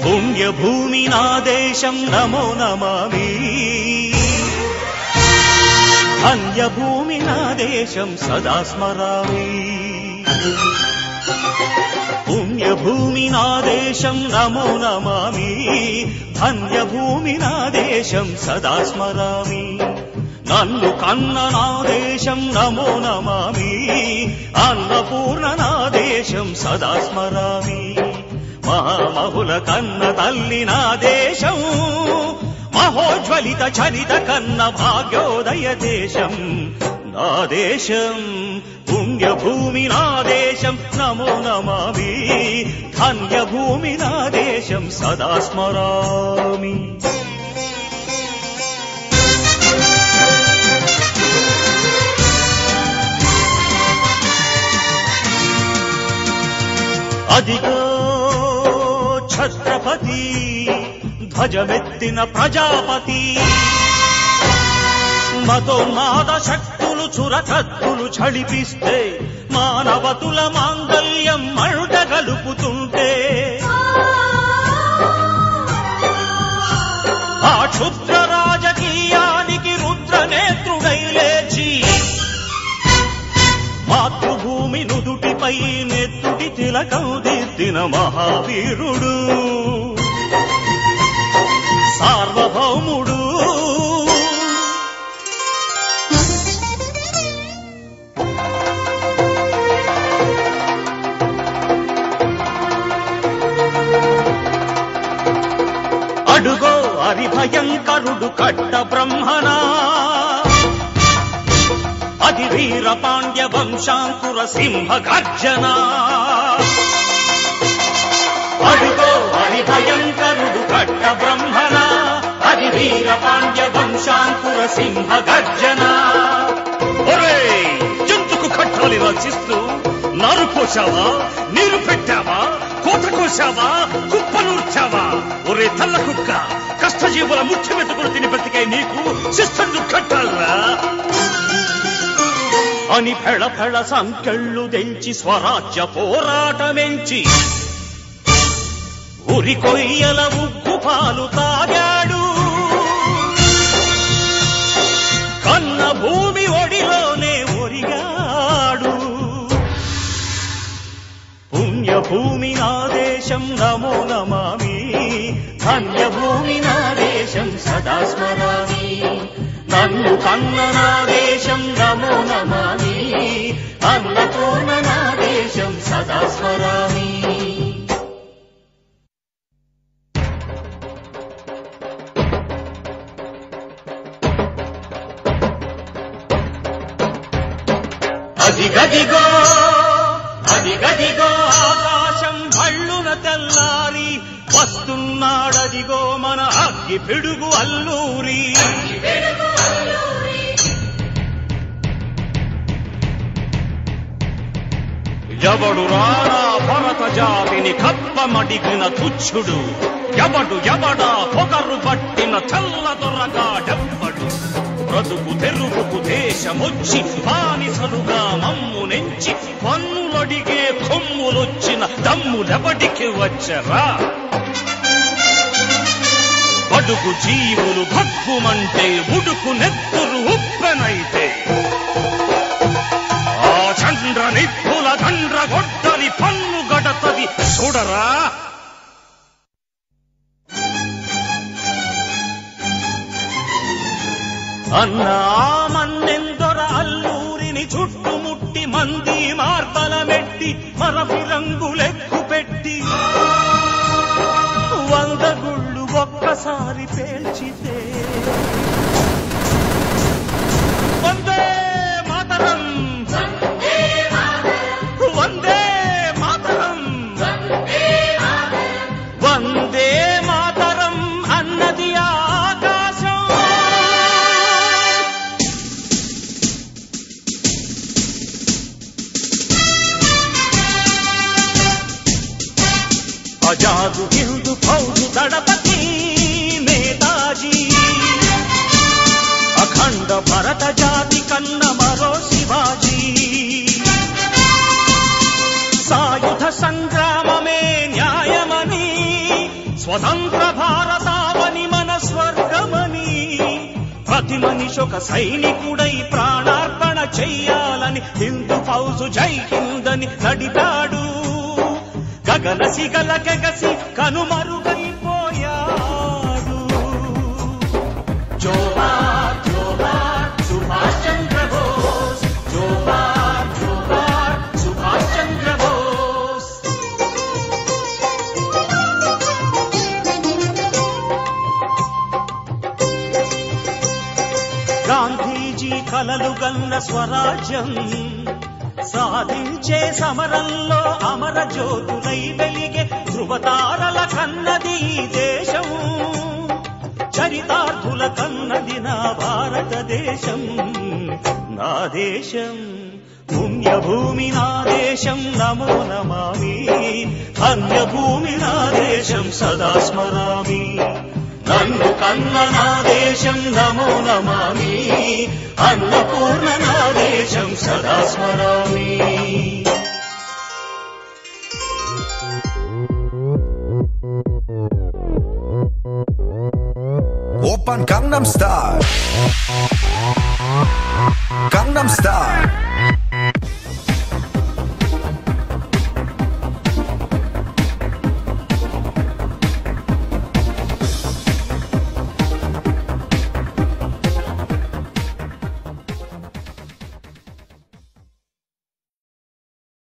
పుణ్యభూమి నా దేశం నమో నమామి, ధన్యభూమి నా దేశం సదా స్మరామి. పుణ్యభూమి నా దేశం నమో నమామి, ధన్యభూమి నా దేశం సదా స్మరామి. నన్ను కన్న నా దేశం నమో నమామి, అన్నపూర్ణ నా దేశం సదా స్మరామి. మహామహుల కన్న తల్లి నా దేశం, మహోజ్వలిత చరిత కన్న భాగ్యోదయ దేశం నా దేశం. పుణ్యభూమి నా దేశం నమో నమామి, ధన్యభూమి నా దేశం సదా స్మరామి. అదిగో ఛత్రపతి ధ్వజమెత్తిన ప్రజాపతి, మతోన్మాద శక్తులు చురకత్తులు చడిపిస్తే మానవతుల మాంగల్యం మంట గలుపుతుంటే, ఆ క్షుద్ర రాజకీయానికి రుద్రనేత్రుడై లేచి మాతృభూమి నుదుటిపై నెత్తుటి తిలకం దిద్దిన మహావీరుడు, సార్వభౌముడు. అడుగో హరిభయంకరుడు కట్ట బ్రహ్మణా, అతి వీర పాండ్య వంశాంకుర సింహ గర్జన. అడుగో హరిభయంకరుడు కట్ట బ్రహ్మణ, అతి వీర పాండ్య వంశాంకుర సింహ గర్జన. ఒరే జంతుకు కట్టాలి రచిస్తూ నారు పోసావా, నీరు పెట్టావా, కోత కోసావా, కుప్పనూర్చావా? ఒరే తల్ల కుక్క, కష్టజీవుల ముఖ్య మెతుకులు తిని బ్రతికే నీకు శిస్తందు కట్టాలరా అని ఫెళ ఫెళ సంకెళ్ళు తెంచి స్వరాజ్య పోరాటమెంచి ఉరి కొయ్యల ఉగ్గు పాలు తాగాడు. కన్న భూమి ఒడిలోనే ఒరిగాడు. పుణ్యభూమి నా దేశం నమో నమామి, ధన్యభూమి నా దేశం సదా స్మరామి. నన్ను కన్న నా దేశం నమో నమామి, అన్నపూర్ణ నా దేశం సదా స్మరామి. అదిగదిగో అదిగదిగో ఆకాశం భళ్ళున తెల్లారి వస్తున్నాడదిగో మన అగ్గి పిడుగు అల్లూరి. ఎవడు రానా భరత జాతిని కప్పమడిగిన తుచ్చుడు, ఎవడు ఎవడా పొగరు పట్టిన చల్ల దొరగాడెవ్వడు. బ్రతుకు తెరువుకు దేశమొచ్చి బానిసలుగా మమ్ము నెంచి పన్నులడిగే కొమ్ములొచ్చిన దమ్ములెవడికి వచ్చరా? బడుగు జీవులు భగ్గుమంటే ఉడుకు నెత్తురు ఉప్పెనైతే, ఆ చంద్ర నిప్పుల దండ్ర గొడ్డలి పన్ను గడతది చూడరా. అన్నా మన్నెందొర అల్లూరిని చుట్టుముట్టి మంది మార్బలమెట్టి మరపి రంగులెక్కు పెట్టి 100 గుళ్ళు ఒక్కసారి పేల్చితే వందే మాతరం వందే మాతరం వందే మాతరం అన్నది ఆకాశం. ఆజాదు హిందూ ఫౌజు దళపతి నేతాజీ, అఖండ భరత జాతి కన్న మరో శివాజీ. సాయుధ సంగ్రామమే న్యాయమని, స్వతంత్ర భారతావని మన స్వర్గమని, ప్రతి మనిషొక సైనికుడై ప్రాణార్పణ చెయ్యాలని హిందూ ఫౌజు జై హిందని నడిపాడు. గగన సిగల గగసి కనుమరుగైపోయాడు. జోహార్ జోహార్ సుభాష్ చంద్ర బోస్, జోహార్ జోహార్ సుభాష్ చంద్ర బోస్. గాంధీజీ కలలు గన్న స్వరాజ్యం సాధించే సమరంలో అమర జ్యోతులై వెలిగే ధృవతారల కన్నది ఈ దేశం. చరితార్థుల కన్నది నా భారతదేశం. నా దేశం పుణ్యభూమి, నా దేశం నమో నమామి. ధన్యభూమి నా దేశం సదా స్మరామి. నన్ను కన్న నా దేశం నమో నమామి. అన్నపూర్ణ నా దేశం సదా స్మరామి. Oppan Gangnam Style.